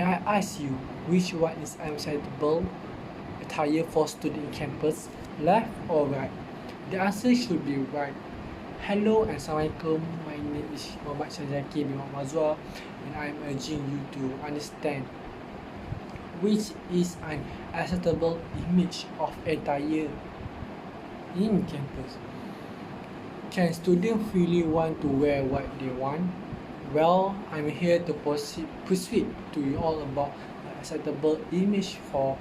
May I ask you, which one is acceptable attire for student in campus, left or right? The answer should be right. Hello and Assalamualaikum. My name is SHAZIDANE bin MAZUAR, and I am urging you to understand which is an acceptable image of attire in campus. Can students really want to wear what they want? Well, I'm here to persuade to you all about the acceptable image for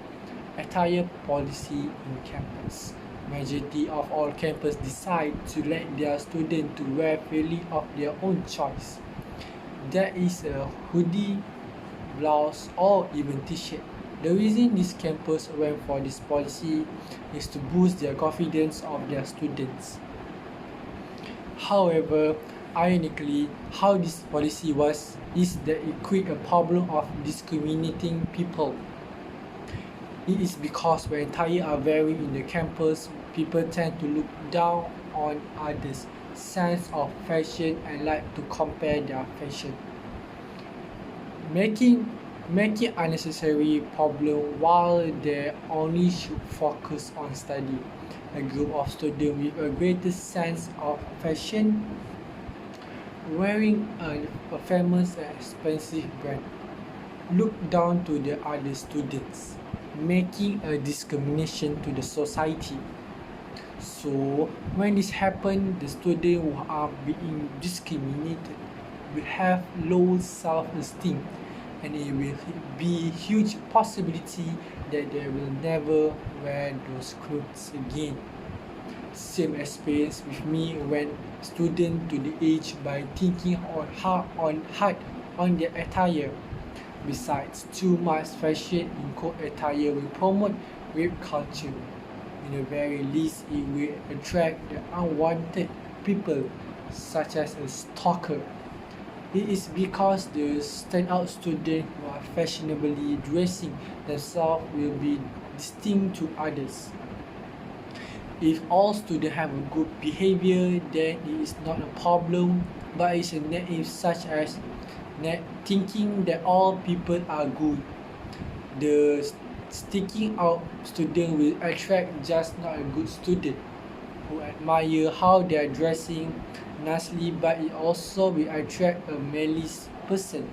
attire policy in campus. Majority of all campus decide to let their students to wear freely of their own choice. That is a hoodie, blouse, or even t-shirt. The reason this campus went for this policy is to boost their confidence of their students. However, ironically, how this policy was is that it created a problem of discriminating people. It is because when attire are wearing in the campus, people tend to look down on others' sense of fashion and like to compare their fashion, making unnecessary problem while they only should focus on study. A group of students with a greater sense of fashion wearing a famous and expensive brand look down to the other students, making a discrimination to the society. So when this happens, the students who are being discriminated will have low self-esteem, and it will be huge possibility that they will never wear those clothes again. Same experience with me when students to the age by thinking hard on their attire. Besides, too much fashion in coat attire will promote rape culture. In the very least, it will attract the unwanted people such as a stalker. It is because the standout students who are fashionably dressing themselves will be distinct to others. If all students have a good behavior, then it is not a problem, but it's a naive such as thinking that all people are good. The sticking out student will attract just not a good student who admire how they are dressing nicely, but it also will attract a malicious person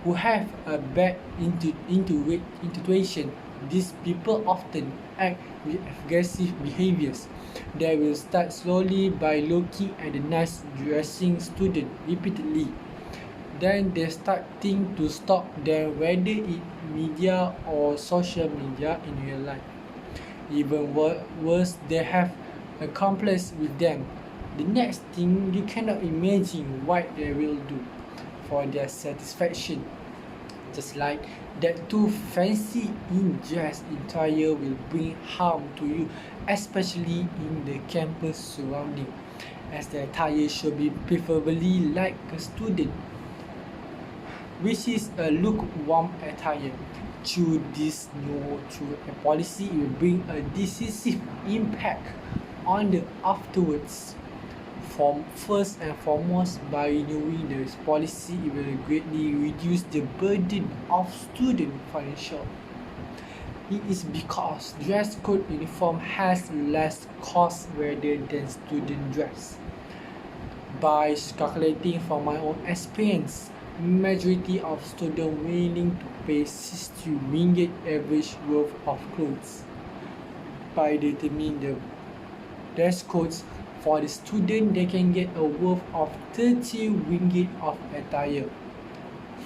who have a bad intuition. These people often act with aggressive behaviors. They will start slowly by looking at the nice dressing student repeatedly. Then they start think to stop them, whether in media or social media in real life. Even worse, they have a complex with them. The next thing, you cannot imagine what they will do for their satisfaction. Just like that, too fancy in dress attire will bring harm to you, especially in the campus surrounding, as the attire should be preferably like a student, which is a lukewarm attire. Through this policy, it will bring a decisive impact on the afterwards. First and foremost, by renewing this policy, it will greatly reduce the burden of student financial. It is because dress code uniform has less cost rather than student dress. By calculating from my own experience, majority of students willing to pay 60 ringgit average worth of clothes. By determining the dress codes for the student, they can get a worth of 30 ringgit of attire.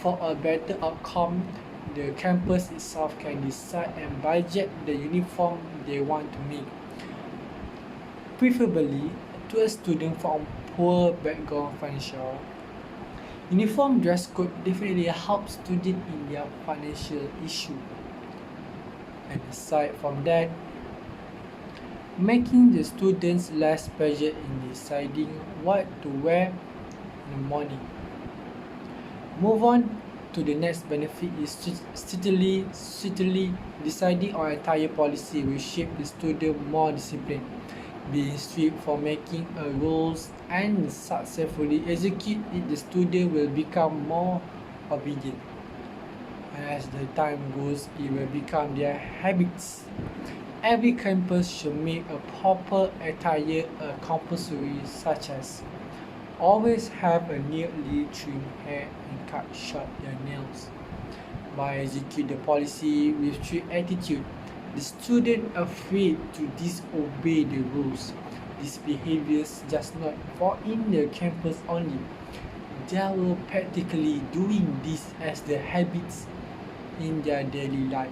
For a better outcome, the campus itself can decide and budget the uniform they want to make, preferably to a student from poor background financial. Uniform dress code definitely helps students in their financial issue. And aside from that, making the students less pressured in deciding what to wear in the morning. Move on to the next benefit is strictly deciding on attire policy will shape the student more disciplined. Being strict for making a rules and successfully execute it, the student will become more obedient. and as the time goes, it will become their habits. Every campus should make a proper attire a compulsory, such as always have a neatly trimmed hair and cut short their nails. By execute the policy with strict attitude, the student afraid to disobey the rules. These behaviors just not for in the campus only. They were practically doing this as their habits in their daily life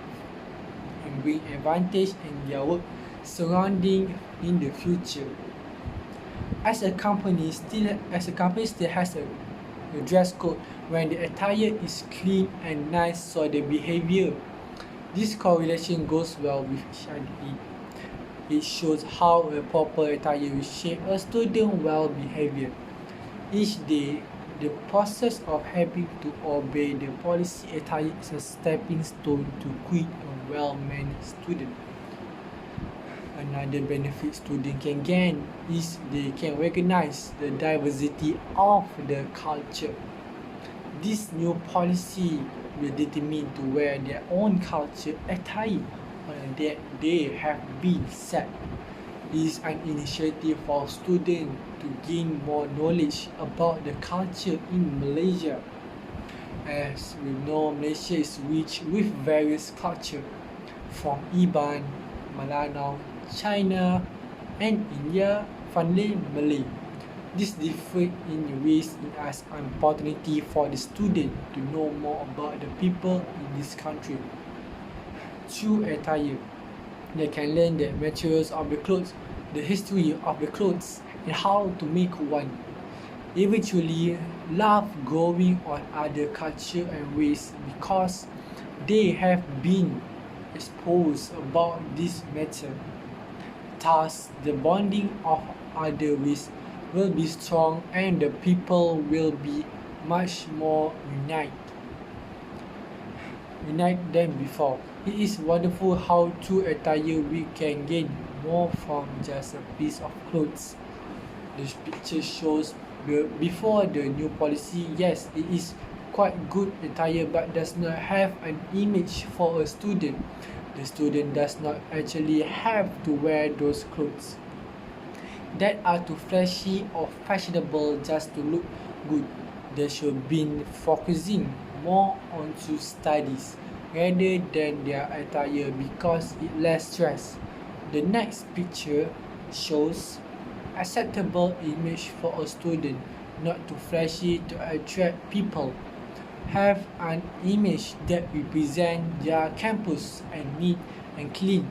and bring advantage in their work surrounding in the future. As a company still has a dress code when the attire is clean and nice, so the behavior. This correlation goes well with each other. It shows how a proper attire will shape a student's well behavior. Each day, the process of having to obey the policy attire is a stepping stone to create a well-mannered student. Another benefit students can gain is they can recognize the diversity of the culture. This new policy will determine to wear their own culture attire that they have been set. It is an initiative for students to gain more knowledge about the culture in Malaysia. As we know, Malaysia is rich with various cultures from Iban, Malanau, China, and India, finally Malay. This differs in ways in as an opportunity for the student to know more about the people in this country. Through attire, they can learn the materials of the clothes, the history of the clothes, and how to make one. Eventually, love growing on other culture and ways because they have been exposed about this matter. Thus, the bonding of other ways will be strong and the people will be much more united than before. It is wonderful how through attire we can gain more from just a piece of clothes. This picture shows before the new policy. Yes, it is quite good attire but does not have an image for a student. The student does not actually have to wear those clothes that are too flashy or fashionable just to look good. They should be focusing more onto studies rather than their attire because it less stress. The next picture shows acceptable image for a student, not too flashy to attract people. Have an image that represent their campus and neat and clean.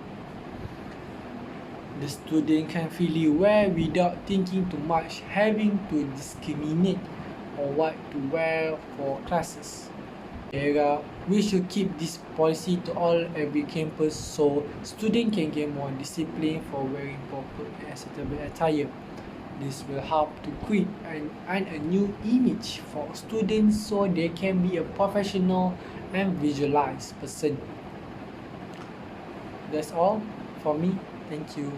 The student can freely wear without thinking too much, having to discriminate on what to wear for classes. We should keep this policy to all every campus so students can get more discipline for wearing proper and acceptable attire. This will help to create a new image for students so they can be a professional and visualized person. That's all for me. Thank you.